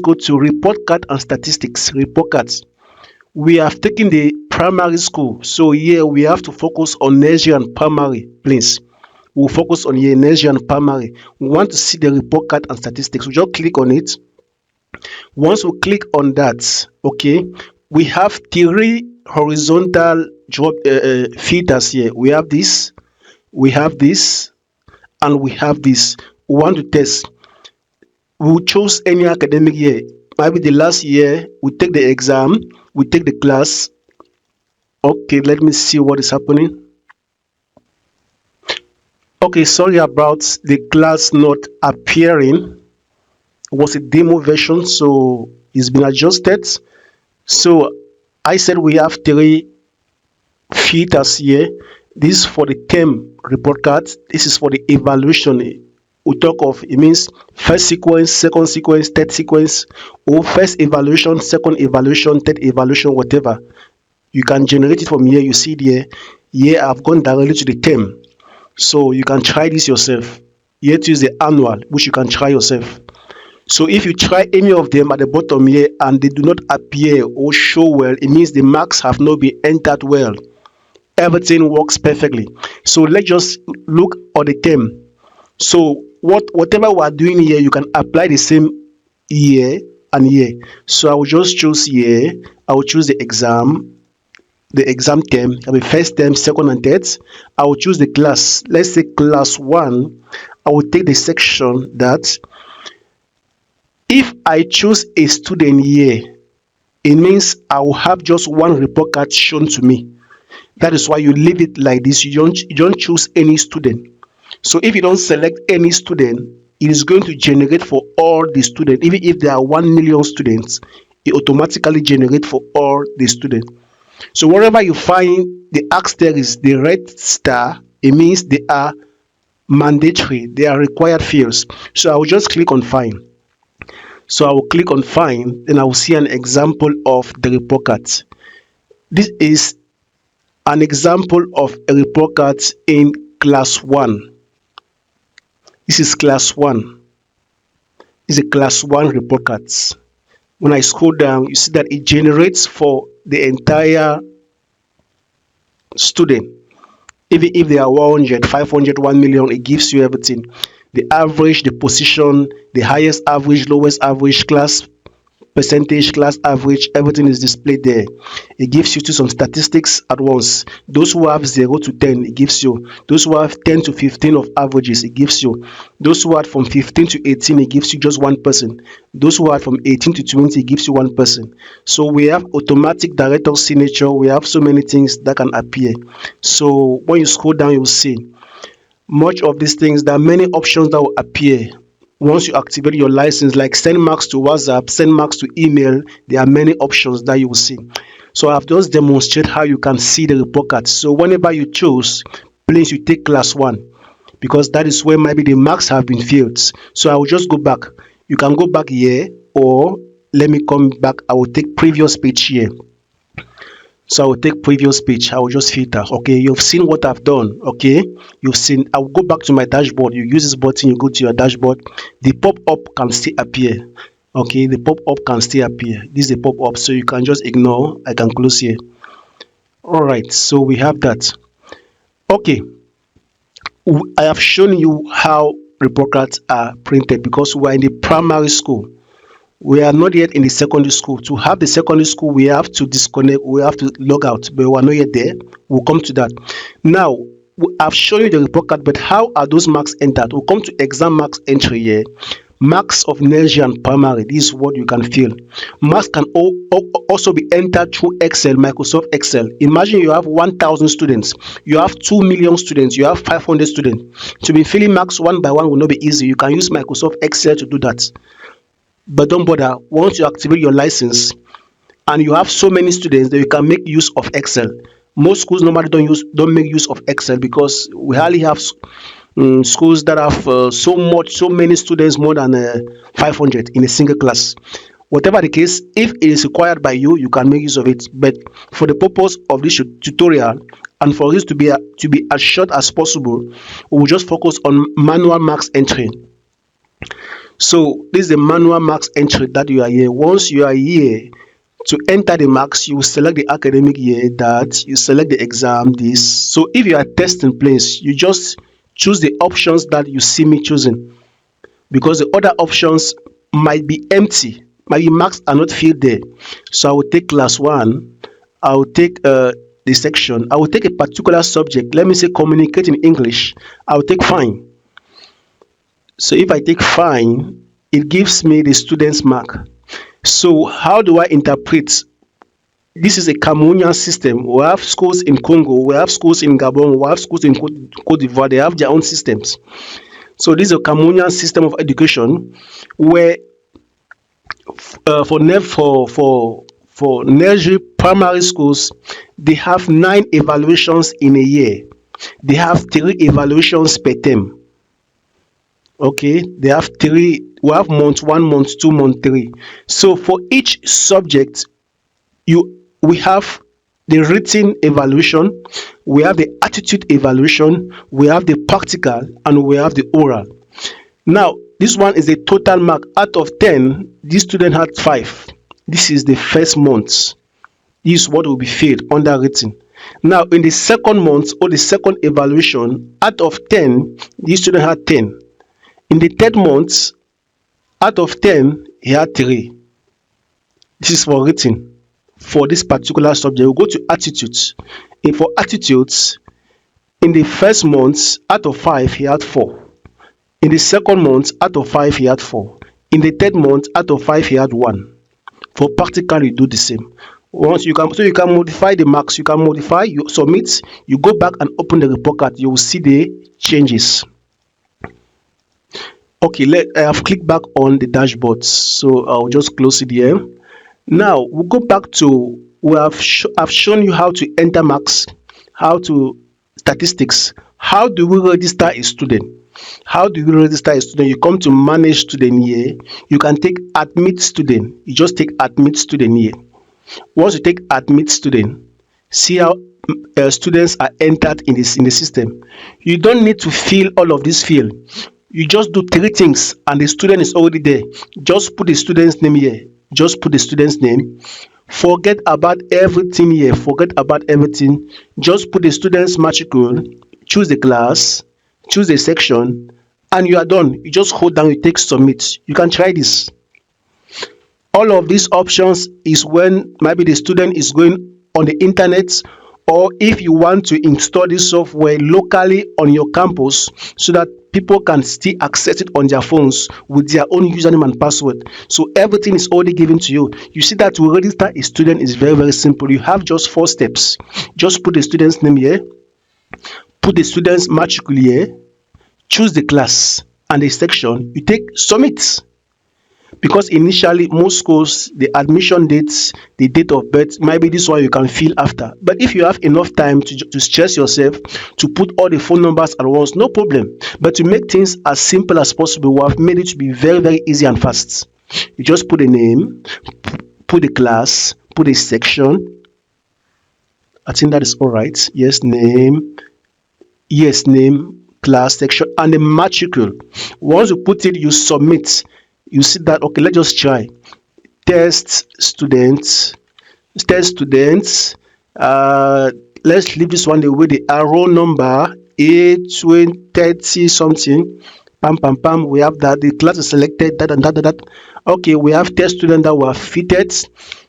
go to report card and statistics. Report cards. We have taken the primary school, so here we have to focus on nursery and primary, please. We'll focus on here nursery and primary. We want to see the report card and statistics. We just click on it. Once we click on that, okay, we have three horizontal job filters here. We have this, and we have this. We want to test. We'll choose any academic year. Maybe the last year, we take the exam, we take the class. Okay, let me see what is happening. Okay, sorry about the class not appearing. It was a demo version, so it's been adjusted. So I said we have three filters here. This is for the term report card. This is for the evaluation. We talk of, it means first sequence, second sequence, third sequence, or first evaluation, second evaluation, third evaluation, whatever. You can generate it from here. You see there. Here I've gone directly to the term. So you can try this yourself. Here to use the annual, which you can try yourself. So if you try any of them at the bottom here and they do not appear or show well, it means the marks have not been entered well. Everything works perfectly. So let's just look at the term. So whatever we are doing here, you can apply the same year and year. So I will just choose here. I will choose the exam term. I will first term, second and third. I will choose the class. Let's say class 1. I will take the section that if I choose a student here, it means I will have just one report card shown to me. That is why you leave it like this. You don't choose any student. So if you don't select any student, it is going to generate for all the students. Even if there are 1 million students, it automatically generates for all the students. So wherever you find the asterisk, the red star, it means they are mandatory. They are required fields. So I will just click on find. So I will click on find, then I will see an example of the report card. This is an example of a report card in class 1. This is class 1. This is a class 1 report card. When I scroll down, you see that it generates for the entire student. Even if they are 100, 500, 1 million, it gives you everything. The average, the position, the highest average, lowest average, class percentage, class average, everything is displayed there. It gives you to some statistics at once. Those who have 0 to 10, it gives you. Those who have 10 to 15 of averages, it gives you. Those who are from 15 to 18, it gives you just one person. Those who are from 18 to 20, it gives you one person. So we have automatic director signature. We have so many things that can appear. So when you scroll down, you'll see much of these things. There are many options that will appear once you activate your license, like send marks to WhatsApp, send marks to email. There are many options that you will see. So I've just demonstrated how you can see the report card. So whenever you choose, please you take class 1, because that is where maybe the marks have been filled. So I will just go back. You can go back here, or let me come back. I will take previous page here. So I will take previous page. I will just filter. Okay, you've seen what I've done. Okay, you've seen. I will go back to my dashboard. You use this button, you go to your dashboard. The pop-up can still appear. Okay, the pop-up can still appear. This is a pop-up, so you can just ignore. I can close here. All right, so we have that. Okay, I have shown you how report cards are printed because we are in the primary school. We are not yet in the secondary school. To have the secondary school, we have to disconnect, we have to log out, but we are not yet there. We'll come to that. Now, I've shown you the report card, but how are those marks entered? We'll come to exam marks entry here. Marks of nursery and primary, this is what you can fill. Marks can also be entered through Excel, Microsoft Excel. Imagine you have 1,000 students, you have 2 million students, you have 500 students. To be filling marks one by one will not be easy. You can use Microsoft Excel to do that. But don't bother. Once you activate your license and you have so many students that you can make use of Excel. Most schools normally don't make use of Excel because we hardly have schools that have so many students, more than 500 in a single class. Whatever the case, if it is required by you, you can make use of it. But for the purpose of this tutorial and for this to be as short as possible, we will just focus on manual marks entry. So this is the manual marks entry that you are here. Once you are here, to enter the marks, you select the academic year, that you select the exam, this. So if you are testing place, you just choose the options that you see me choosing, because the other options might be empty, maybe marks are not filled there. So I will take class one, I will take the section, I will take a particular subject, let me say communicate in English, I will take fine. So if I take fine, it gives me the student's mark. So how do I interpret? This is a Cameroonian system. We have schools in Congo, we have schools in Gabon, we have schools in Cote d'Ivoire. They have their own systems. So this is a Cameroonian system of education where for nursery primary schools, they have 9 evaluations in a year. They have 3 evaluations per term. Okay, they have three. We have month one, month two, month three. So for each subject, we have the written evaluation, we have the attitude evaluation, we have the practical, and we have the oral. Now this one is a total mark. Out of 10, this student had 5. This is the first month. This is what will be filled under written. Now in the second month or the second evaluation, out of 10, this student had 10. In the third month, out of 10, he had 3. This is for written. For this particular subject, we'll go to attitudes. And for attitudes, in the first month, out of 5, he had 4. In the second month, out of 5, he had 4. In the third month, out of 5, he had 1. For practical, you do the same. Once you can, so you can modify the marks. You can modify, you submit, you go back and open the report card. You will see the changes. Okay, I have clicked back on the dashboard, so I'll just close it here. Now we'll go back to I've shown you how to enter marks, how to statistics. How do we register a student? How do you register a student? You come to manage student here. You can take admit student. You just take admit student here. Once you take admit student, see how students are entered in the system. You don't need to fill all of this field. You just do 3 things and the student is already there. Just put the student's name here. Just put the student's name. Forget about everything here. Forget about everything. Just put the student's matricule, choose the class, choose the section, and you are done. You just hold down, you take submit. You can try this. All of these options is when maybe the student is going on the internet, or if you want to install this software locally on your campus so that people can still access it on their phones with their own username and password. So everything is already given to you. You see that to register a student is very, very simple. You have just 4 steps. Just put the student's name here, put the student's matricule here, choose the class and the section, you take submit. Because initially most schools, the admission dates, the date of birth, maybe this one you can fill after. But if you have enough time to stress yourself to put all the phone numbers at once, no problem. But to make things as simple as possible, we have made it to be very, very easy and fast. You just put a name, put the class, put a section. I think that is all right. Yes, name, class, section, and the matricule. Once you put it, you submit. You see that, okay, let's just try. Test students. Let's leave this one the way the arrow number A2030 something. Pam. We have that. The class is selected. That. Okay, we have test student that were fitted.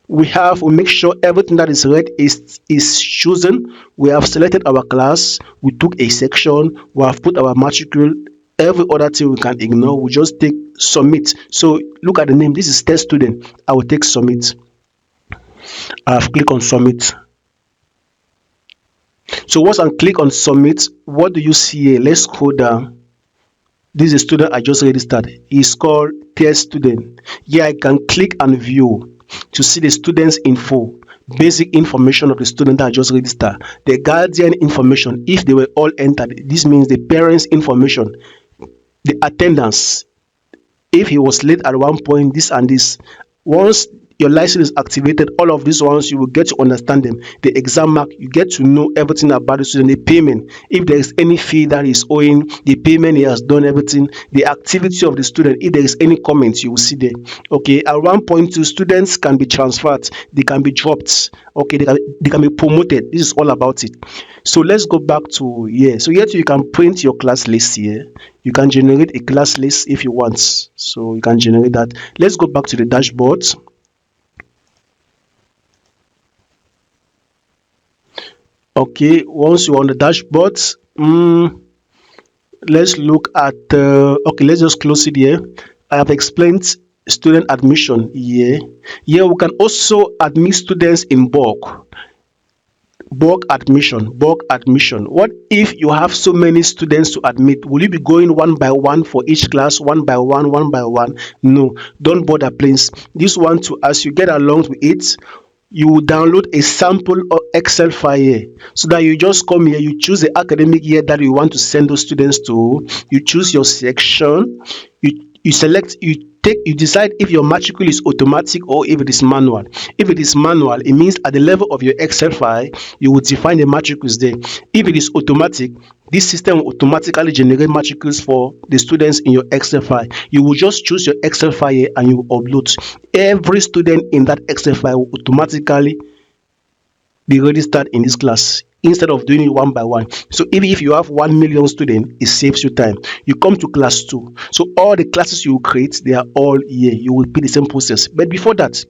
We make sure everything that is red is chosen. We have selected our class. We took a section. We have put our matricule. Every other thing we can ignore. We just take submit. So look at the name. This is test student. I will take submit. I have clicked on submit. So once I click on submit, what do you see here? Let's scroll down. This is a student I just registered. He's called test student. Here I can click and view to see the student's info, basic information of the student that I just registered, the guardian information if they were all entered. This means the parents' information, the attendance, if he was late at one point, this and this. Once your license is activated, all of these ones you will get to understand them. The exam mark, you get to know everything about the student. The payment, if there is any fee that is owing, the payment he has done, everything. The activity of the student, if there is any comment, you will see there. Okay, at 1.2, students can be transferred, they can be dropped, okay, they can be promoted. This is all about it. So let's go back to here. So here too, you can print your class list here. You can generate a class list if you want, so you can generate that. Let's go back to the dashboard. Okay, once you're on the dashboard, let's look at okay, let's just close it here. I have explained student admission here. Here we can also admit students in bulk admission. What if you have so many students to admit? Will you be going one by one for each class, one by one? No, don't bother, please. This one too, as you get along with it, you will download a sample or Excel file here, so that you just come here, you choose the academic year that you want to send those students to, you choose your section, you select, you decide if your matricule is automatic or if it is manual. If it is manual, it means at the level of your Excel file, you will define the matricles there. If it is automatic, this system will automatically generate matricles for the students in your Excel file. You will just choose your Excel file here and you will upload. Every student in that Excel file will automatically be registered in this class instead of doing it one by one. So even if you have 1 million students, it saves you time. You come to class 2, so all the classes you will create, they are all here. You will repeat the same process. But before that,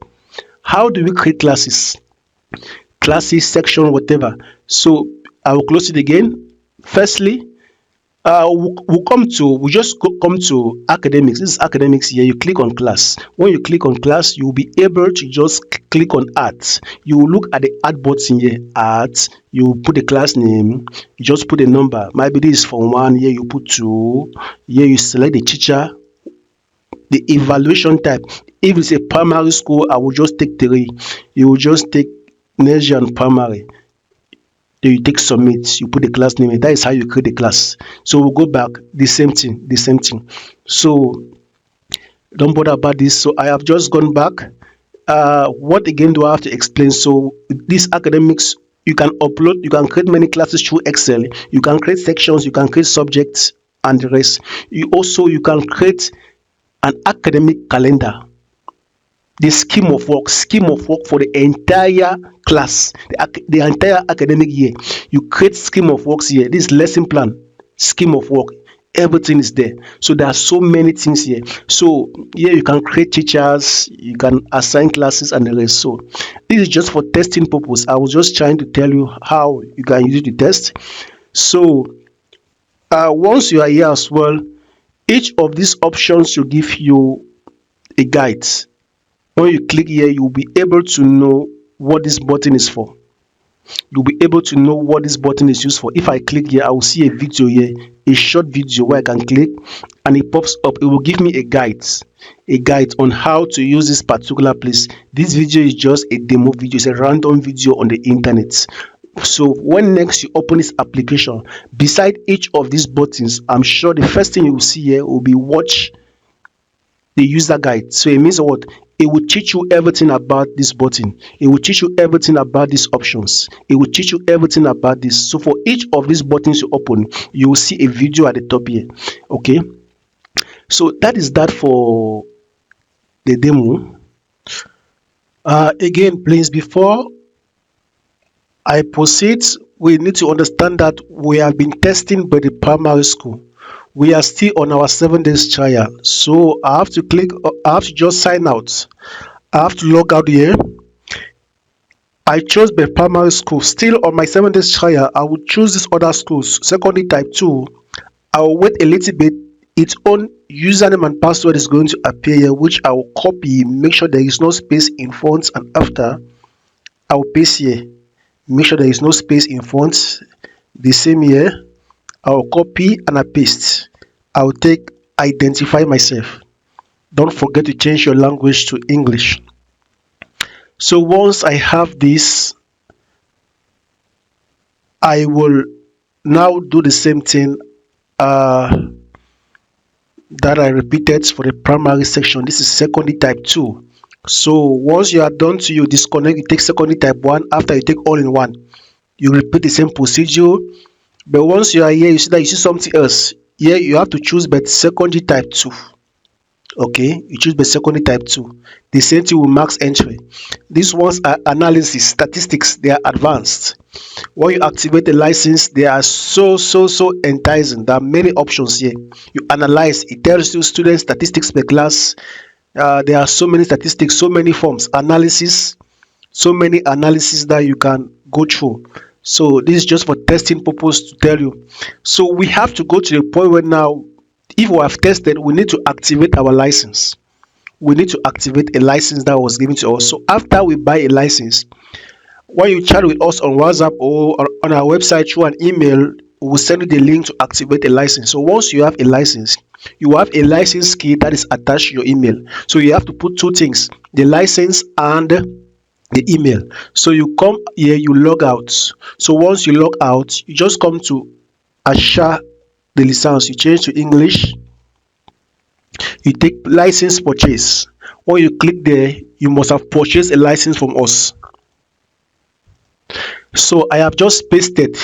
how do we create classes, section, whatever? So I will close it again. Firstly, we just come to academics. This is academics here. You click on class. When you click on class, you will be able to just click on art. You will look at the art button here, art. You put the class name, you just put a number. Maybe this is from 1, here you put 2, here you select the teacher, the evaluation type. If it's a primary school, I will just take 3. You will just take Nigerian primary. Then you take submit, you put the class name, and that is how you create the class. So we'll go back, the same thing. So don't bother about this. So I have just gone back. What again do I have to explain? So these academics, you can upload, you can create many classes through Excel. You can create sections, you can create subjects and the rest. You can create an academic calendar, the scheme of work for the entire class, the entire academic year. You create scheme of works here. This lesson plan, scheme of work, everything is there. So there are so many things here. So here you can create teachers, you can assign classes and the rest. So this is just for testing purpose. I was just trying to tell you how you can use it to test. So once you are here as well, each of these options should give you a guide. When you click here, you'll be able to know what this button is for. You'll be able to know what this button is used for. If I click here, I will see a video here, a short video where I can click and it pops up. It will give me a guide on how to use this particular place. This video is just a demo video. It's a random video on the internet. So when next you open this application, beside each of these buttons, I'm sure the first thing you will see here will be watch the user guide. So it means what? It will teach you everything about this button. It will teach you everything about these options. It will teach you everything about this. So for each of these buttons you open, you will see a video at the top here. Okay, so that is that for the demo. Again, please, before I proceed, we need to understand that we have been testing by the primary school. We are still on our 7 days trial. So I have to just sign out. I have to log out here. I chose the primary school. Still on my 7 days trial, I will choose these other schools. Secondary type 2. I will wait a little bit. Its own username and password is going to appear here, which I will copy. Make sure there is no space in front and after. I will paste here. Make sure there is no space in front. The same here. I will copy and I paste. I will take identify myself. Don't forget to change your language to English. So once I have this, I will now do the same thing that I repeated for the primary section. This is secondary type 2. So once you are done to you disconnect, you take secondary type 1. After you take all in one, you repeat the same procedure. But once you are here, you see that you see something else. Here you have to choose but secondary type 2. Okay, you choose but secondary type 2. The same thing with max entry. These ones are analysis, statistics, they are advanced. When you activate the license, they are so enticing. There are many options here. You analyze, it tells you student statistics per class. There are so many statistics, so many forms, analysis, so many analysis that you can go through. So this is just for testing purpose to tell you. So we have to go to the point where now, if we have tested, we need to activate our license. We need to activate a license that was given to us. So after we buy a license, when you chat with us on WhatsApp or on our website through an email, we'll send you the link to activate a license. So once you have a license, you have a license key that is attached to your email. So you have to put two things: the license and the email. So you come here, you log out. So once you log out, you just come to achat the license, you change to English, you take license purchase. When you click there, you must have purchased a license from us. So I have just pasted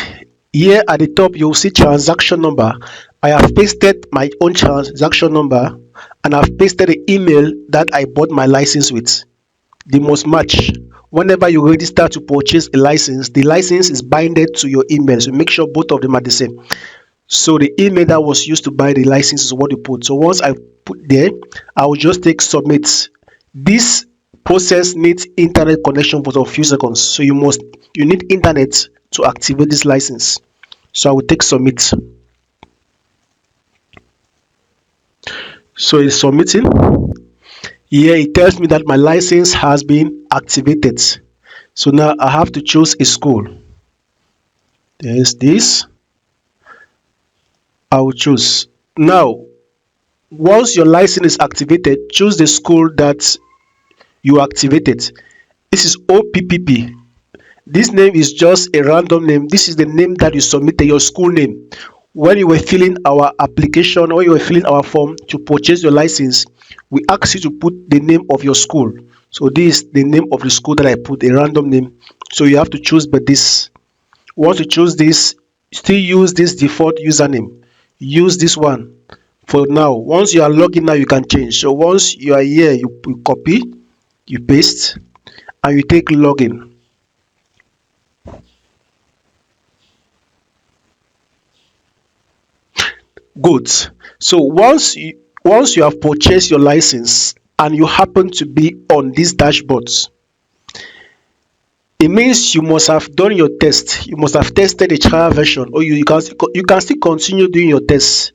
here at the top. You will see transaction number. I have pasted my own transaction number, and I've pasted the email that I bought my license with. They must match. Whenever you register to purchase a license, the license is binded to your email, so make sure both of them are the same. So the email that was used to buy the license is what you put. So once I put there, I will just take submit. This process needs internet connection for a few seconds. So you need internet to activate this license. So I will take submit. So it's submitting. Here it tells me that my license has been activated. So now I have to choose a school. There's this. I will choose. Now, once your license is activated, choose the school that you activated. This is OPPP. This name is just a random name. This is the name that you submitted, your school name. When you were filling our application or you were filling our form to purchase your license, we asked you to put the name of your school. So this is the name of the school that I put, a random name. So you have to choose but this. Once you choose this, still use this default username. Use this one for now. Once you are logged in now, you can change. So once you are here, you copy, you paste, and you take login. Good. So once you have purchased your license and you happen to be on these dashboards, it means you must have done your test. You must have tested the trial version, or you can still continue doing your tests.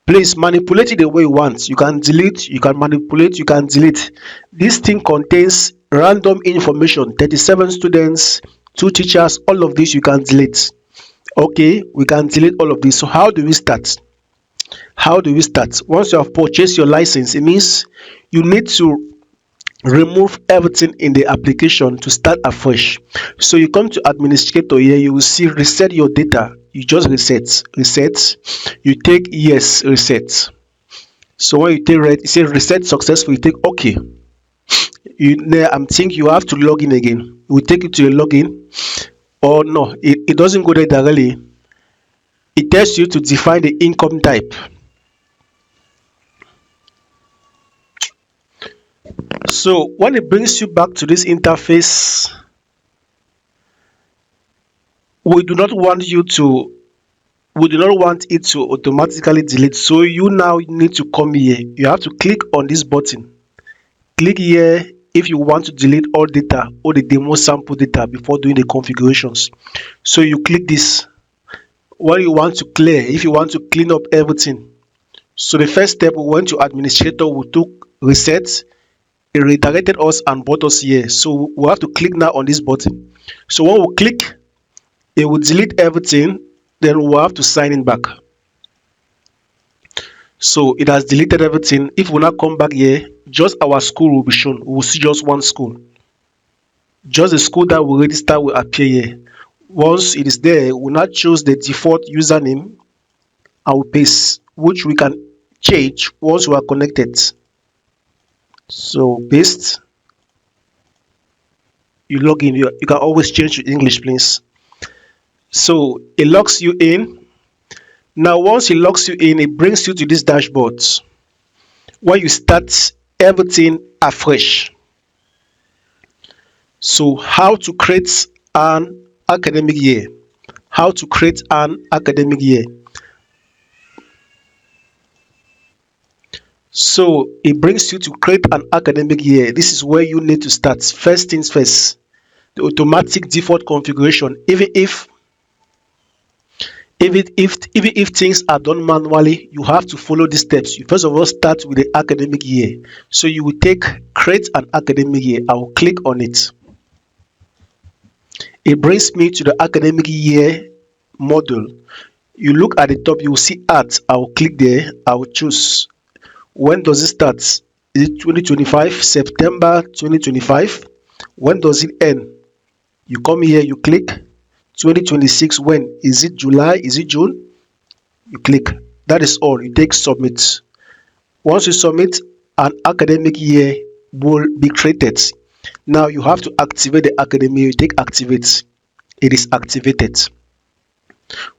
Please manipulate it the way you want. You can delete, you can manipulate, you can delete. This thing contains random information: 37 students, 2 teachers. All of this you can delete. Okay, we can delete all of this. So how do we start? How do we start? Once you have purchased your license, it means you need to remove everything in the application to start afresh. So you come to administrator here, you will see reset your data. You just reset, you take yes, reset. So when you take red, it says reset successful, you take okay. I'm thinking you have to log in again. It will take you to a login. Or no, it doesn't go there directly. It tells you to define the income type. So when it brings you back to this interface, we do not want it to automatically delete. So you now need to come here. You have to click on this button. Click here if you want to delete all data or the demo sample data before doing the configurations. So you click this when you want to clear, if you want to clean up everything. So the first step, we went to administrator, we took reset. It redirected us and brought us here. So we have to click now on this button. So when we click, it will delete everything. Then we'll have to sign in back. So it has deleted everything. If we now come back here, just our school will be shown. We will see just one school. Just the school that we register will appear here. Once it is there, we'll now choose the default username and we paste, which we can change once we are connected. So paste. You log in. You can always change to English, please. So it logs you in. Now, once it logs you in, it brings you to this dashboard where you start everything afresh. So, how to create an academic year? How to create an academic year? So, it brings you to create an academic year. This is where you need to start. First things first, the automatic default configuration. Even if things are done manually, you have to follow these steps. You first of all start with the academic year. So you will take create an academic year. I will click on it. It brings me to the academic year module. You look at the top, you will see art. I will click there. I will choose. When does it start? Is it 2025? September 2025? When does it end? You come here, you click 2026. When? Is it July? Is it June? You click. That is all. You take submit. Once you submit, an academic year will be created. Now you have to activate the academic year. You take activate. It is activated.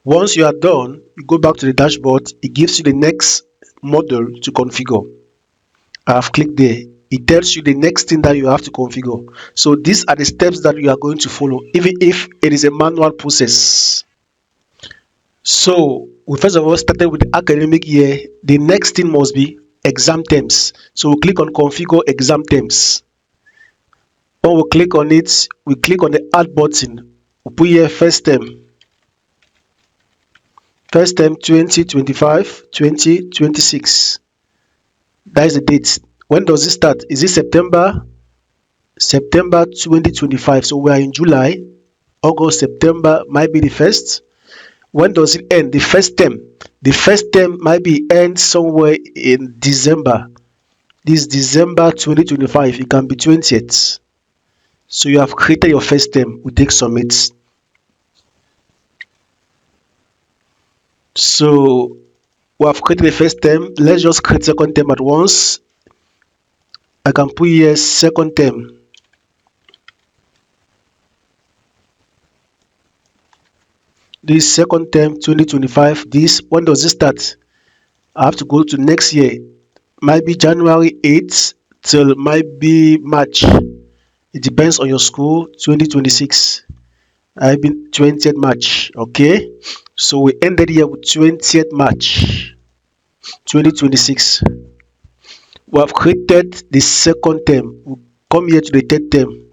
Once you are done, you go back to the dashboard. It gives you the next module to configure. I have clicked there. It tells you the next thing that you have to configure. So these are the steps that you are going to follow, even if it is a manual process. So we first of all started with the academic year. The next thing must be exam terms. So we click on configure exam terms. When we click on it, we click on the add button. We put here first term. First term 2025, 2026. That is the date. When does it start? Is it September? September 2025. So we are in July. August, September might be the first. When does it end? The first term. The first term might be end somewhere in December. This December 2025. It can be 20th. So you have created your first term. We take submit. So we have created the first term. Let's just create second term at once. I can put here second term. This second term 2025. This, when does it start? I have to go to next year. Might be January 8th till might be March. It depends on your school. 2026. I've been 20th March. Okay. So we ended here with 20th March 2026. We have created the second term. We come here to the third term.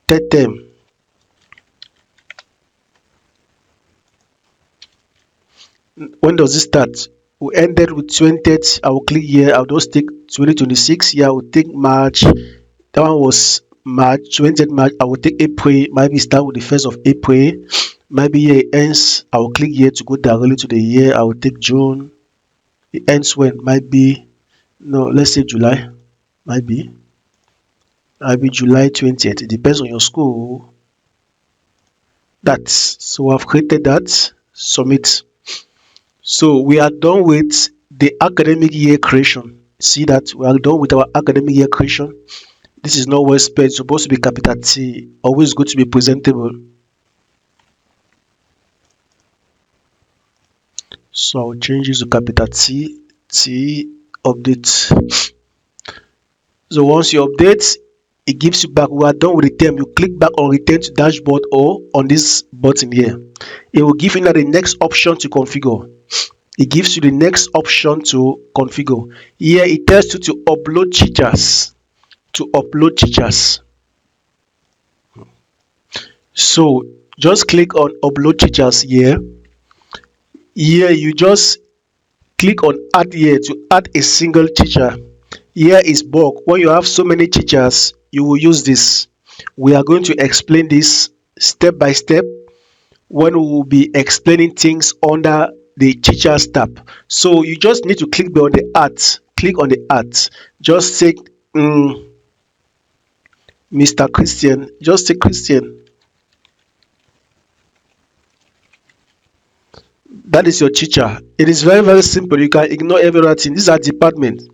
Third term. When does it start? We ended with 20th. I will click here. I'll just take 2026. Here I will take March. That one was March, 20th March. I will take April. Maybe start with the 1st of April. Maybe here it ends. I will click here to go directly to the year. I will take June. It ends when? Might be, no, let's say July. Might be July 20th. It depends on your school. That's so I've created that. Submit. So we are done with the academic year creation. See that we are done with our academic year creation. This is not well spelled. It's supposed to be capital T. Always good to be presentable. So I'll change this to capital T. T update. So once you update, it gives you back. We are done with the term. You click back on return to dashboard or on this button here. It will give you now the next option to configure. It gives you the next option to configure. Here it tells you to upload teachers. To upload teachers. So just click on upload teachers here. Here you just click on add here to add a single teacher. Here is bulk. When you have so many teachers, you will use this. We are going to explain this step by step when we will be explaining things under the teachers tab. So you just need to click on the add. Click on the add. Just say Mr. Christian. Just say Christian. That is your teacher. It is very, very simple. You can ignore every other thing. These are departments.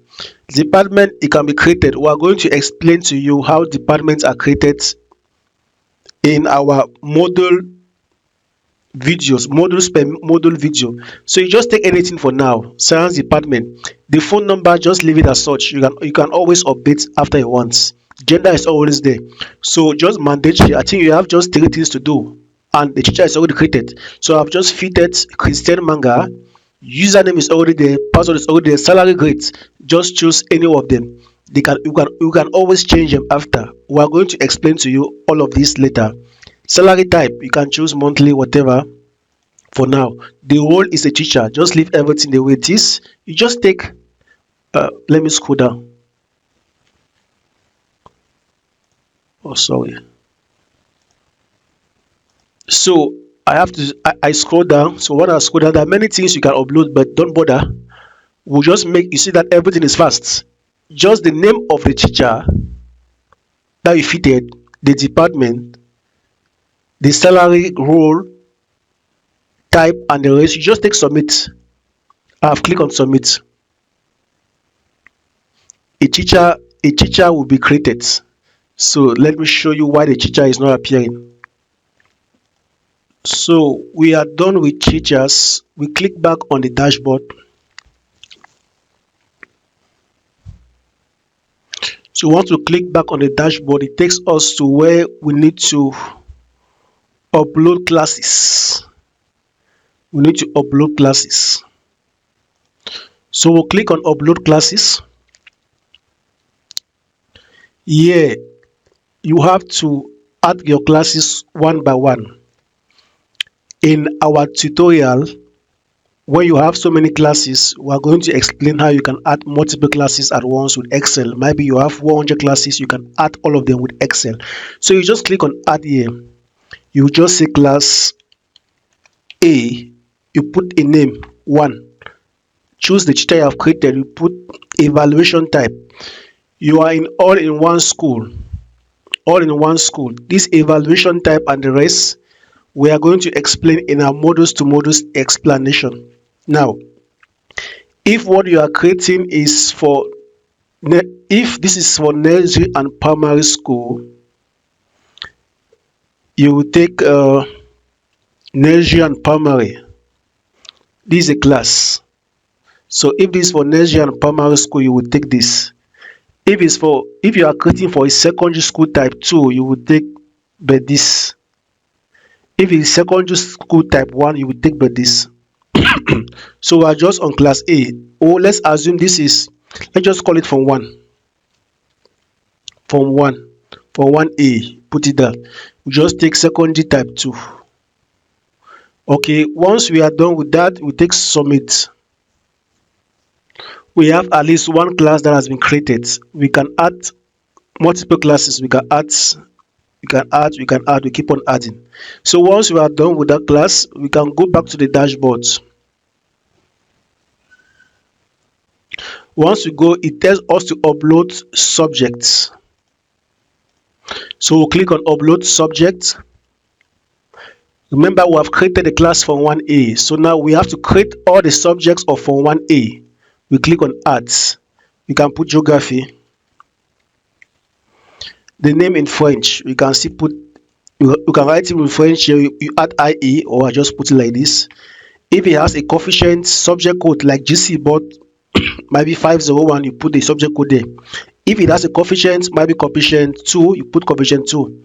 Department, it can be created. We are going to explain to you how departments are created in our modules per module video. So you just take anything for now. Science department, the phone number, just leave it as such. You can always update after you want. Gender is always there. So just mandatory, I think you have just three things to do, and the teacher is already created. So I've just fitted Christian manga. Username is already there, password is already there, salary grades, just choose any of them. You can always change them after. We are going to explain to you all of this later. Salary type, you can choose monthly, whatever. For now, the role is a teacher. Just leave everything the way it is. You just take, let me scroll down. Oh, sorry. So I scroll down. So when I scroll down, there are many things you can upload, but don't bother. We'll just make you see that everything is fast. Just the name of the teacher that you fitted, the department, the salary, role, type, and the rest. You just take submit. I've clicked on submit. A teacher will be created. So let me show you why the teacher is not appearing. So we are done with teachers. We click back on the dashboard. So once we click back on the dashboard, it takes us to where we need to upload classes. We need to upload classes. So we'll click on upload classes. Here you have to add your classes one by one. In our tutorial, when you have so many classes, we are going to explain how you can add multiple classes at once with Excel. Maybe you have 100 classes, you can add all of them with Excel. So you just click on add here. You just say class A, you put a name 1, choose the teacher you have created, you put evaluation type. You are in all-in-one school. All-in-one school. This evaluation type and the rest we are going to explain in our modules to modules explanation. Now, if what you are creating is for, if this is for nursery and primary school, you will take nursery and primary. This is a class. So if this is for nursery and primary school, you will take this. If you are creating for a secondary school type 2, you will take by this. If it is secondary school type 1, you will take by this. So we are just on class A. Or let's assume this is, let's just call it from 1. From 1. For 1A, put it down. We just take secondary type 2. Okay, once we are done with that, we take submit. We have at least one class that has been created. We can add multiple classes. We can add, we keep on adding. So once we are done with that class, we can go back to the dashboard. Once we go, it tells us to upload subjects. So we'll click on upload subject. Remember, we have created a class for 1A. So now we have to create all the subjects of Form 1A. We click on ads. We can put geography. The name in French, we can still put, you can write it in French here. You add IE, or I just put it like this. If it has a coefficient subject code like GC but maybe 501, you put the subject code there. If it has a coefficient, maybe coefficient 2, you put coefficient 2.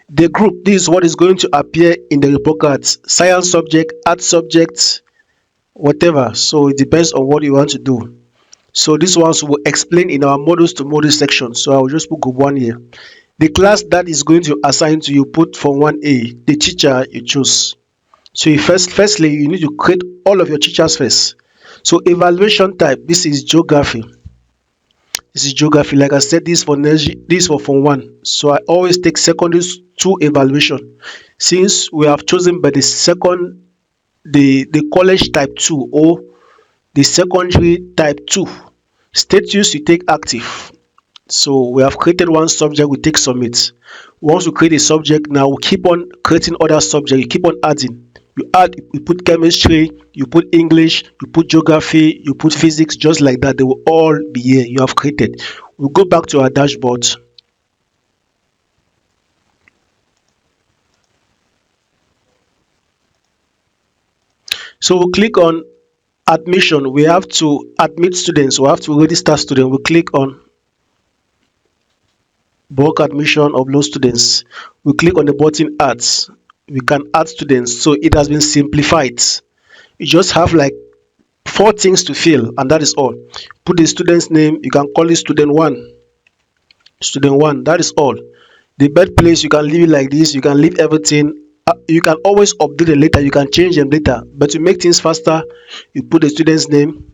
The group, this is what is going to appear in the report cards. Science subject, art subject, whatever. So it depends on what you want to do. So this ones will explain in our modules to modules section. So I will just put group 1 here. The class that is going to assign to you, put from 1A, the teacher you choose. So you firstly you need to create all of your teachers first. So evaluation type, this is geography. This is geography. Like I said, this for nursery, this for Form 1. So I always take secondary 2 evaluation. Since we have chosen by the college type 2 or the secondary type 2. Status, you take active. So we have created one subject, we take submit. Once we create a subject, now we keep on creating other subjects, you keep on adding. You add, you put chemistry, you put English, you put geography, you put physics, just like that. They will all be here. You have created. We'll go back to our dashboard. So we'll click on admission. We have to admit students. We have to register students. We'll click on bulk admission of low students. We click on the button add. We can add students. So it has been simplified. You just have like 4 things to fill, and that is all. Put the student's name. You can call it student one. Student one. That is all. The birthplace, you can leave it like this. You can leave everything. You can always update them later. You can change them later. But to make things faster, you put the student's name.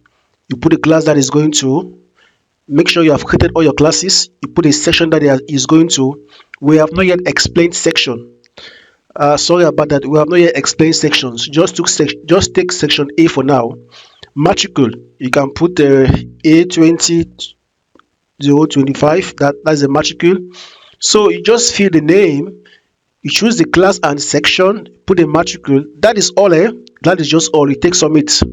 You put the class that is going to. Make sure you have created all your classes. You put a section that is going to. We have not yet explained section. Sorry about that. We have not yet explained sections. Just take section A for now. Matricule, you can put A20025. That's the matricule. So you just fill the name. You choose the class and section. Put the matricule. That is all. That is just all. You take submit.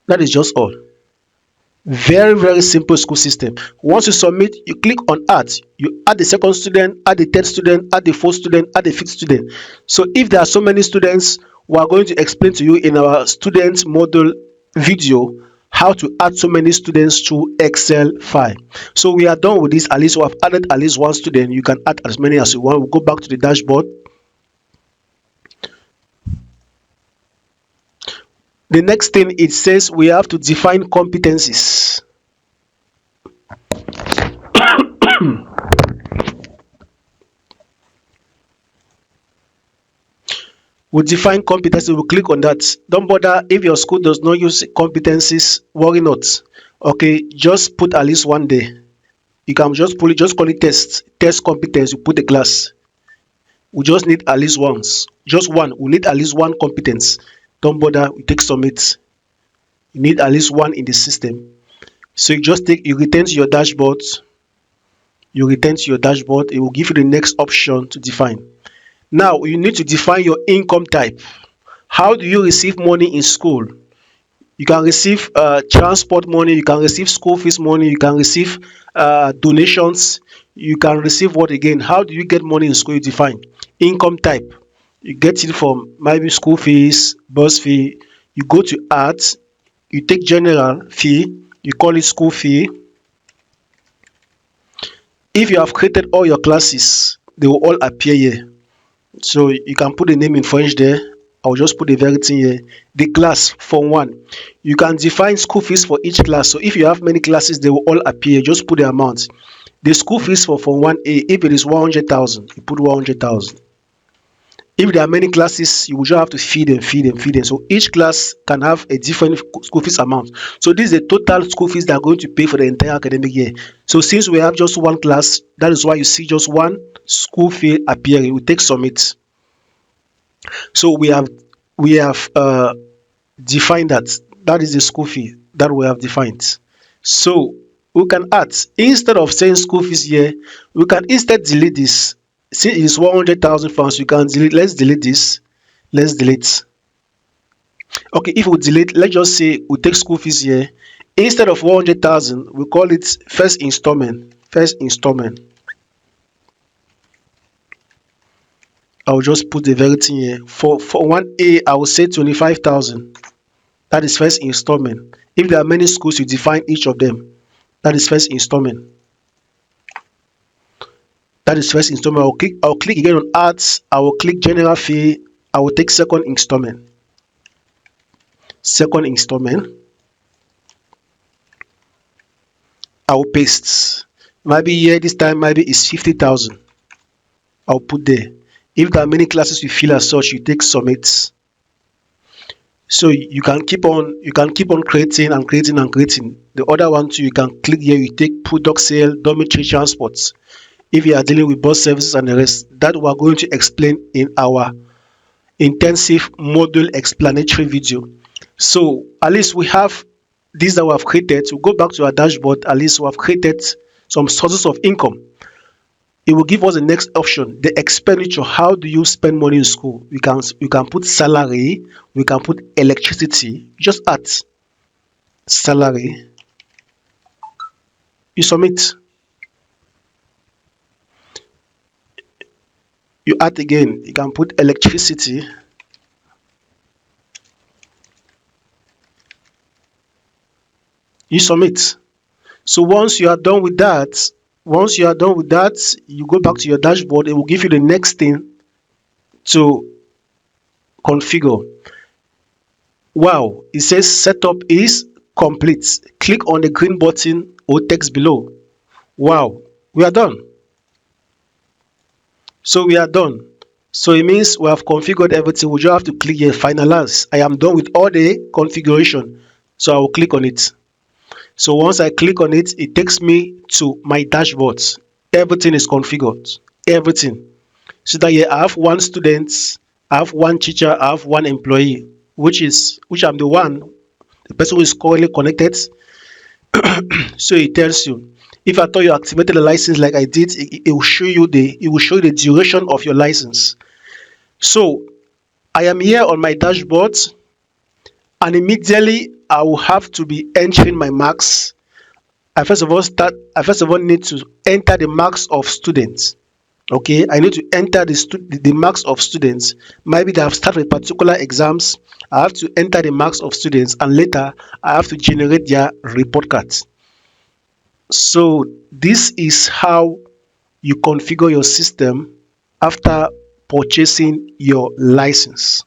That is just all. Very, very simple school system. Once you submit, you click on add. You add the second student, add the third student, add the fourth student, add the fifth student. So if there are so many students, we are going to explain to you in our student model video how to add so many students to Excel file. So we are done with this. At least we have added at least one student. You can add as many as you want. We'll go back to the dashboard. The next thing, it says we have to define competencies. We define competencies. We'll click on that. Don't bother if your school does not use competencies. Worry not. Okay, just put at least one day. You can just put it. Just call it test competence. You put the class. We just need at least once. Just one. We need at least one competence. Don't bother. We take submit. You need at least one in the system. So you just take. You return to your dashboard. You return to your dashboard. It will give you the next option to define. Now you need to define your income type. How do you receive money in school? You can receive transport money. You can receive school fees money. You can receive donations. You can receive what again? How do you get money in school? You define income type. You get it from maybe school fees, bus fee. You go to arts. You take general fee. You call it school fee. If you have created all your classes, they will all appear here. So you can put the name in French there. I'll just put the very thing here. The class form 1. You can define school fees for each class. So if you have many classes, they will all appear. Just put the amount. The school fees for form 1A, if it is 100,000, you put 100,000. If there are many classes, you will just have to feed them. So each class can have a different school fees amount. So this is the total school fees they are going to pay for the entire academic year. So since we have just one class, that is why you see just one school fee appearing. We take submit. So we have defined that. That is the school fee that we have defined. So we can add, instead of saying school fees here, we can instead delete this. Since it is 100,000 pounds, you can delete. Let's delete this. Let's delete. Okay, if we delete, let's just say we take school fees here. Instead of 100,000, we call it first installment. First installment. I will just put the very thing here. For 1A, I will say 25,000. That is first installment. If there are many schools, you define each of them. That is first installment. That is first installment. I'll click again on arts. I will click general fee. I will take second installment. Second installment. I will paste. Maybe here this time maybe it's 50,000. I'll put there. If there are many classes you feel as such, you take submit. So you can keep on creating and creating and creating. The other one too, you can click here, you take product sale, dormitory transports. If you are dealing with bus services and the rest, that we are going to explain in our intensive module explanatory video. So at least we have this that we have created. We go back to our dashboard. At least we have created some sources of income. it will give us the next option, the expenditure. How do you spend money in school? We can put salary, we can put electricity. Just add salary, you submit, you add again, you can put electricity, you submit. So once you are done with that, you go back to your dashboard. It will give you the next thing to configure. Wow, it says setup is complete. Click on the green button or text below. Wow, we are done. So we are done. So it means we have configured everything. We just have to click here, finalize. I am done with all the configuration. So I will click on it. So once I click on it, it takes me to my dashboard. Everything is configured. Everything. So that here I have one student, I have one teacher, I have one employee, which I'm the one, the person who is currently connected. So it tells you, if I thought you activated the license like I did, it will show you the duration of your license. So I am here on my dashboard, and immediately I will have to be entering my marks. I first of all need to enter the marks of students. Okay, I need to enter the marks of students. Maybe they have started particular exams. I have to enter the marks of students, and later I have to generate their report cards. So this is how you configure your system after purchasing your license.